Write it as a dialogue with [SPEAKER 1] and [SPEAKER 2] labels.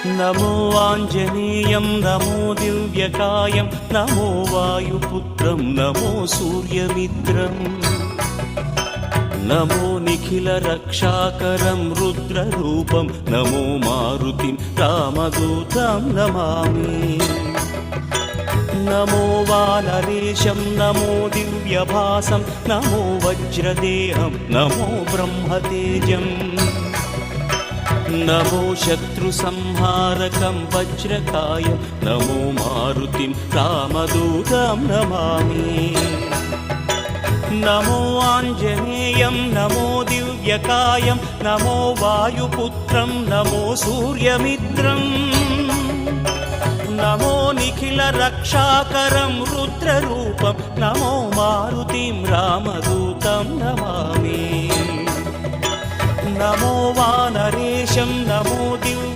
[SPEAKER 1] नमो आञ्जनेयं नमो दिव्यकायं नमो वायुपुत्रं नमो सूर्यमित्रम् नमो निखिलरक्षाकरं रुद्ररूपं नमो मारुतिं रामदूतं Namami नमो वानरेशं नमो दिव्यभासं नमो वज्रदेहं नमो ब्रह्मतेजम् नमो शत्रुसंहारकं वज्रकायं नमो मारुतिं रामदूतं Namami नमो आञ्जनेयं नमो दिव्यकायं नमो वायुपुत्रं नमो सूर्यमित्रम् नमो निखिलरक्षाकरं रुद्ररूपं नमो मारुतिं रामदूतं Namami नमो वानरेशं नमो Divya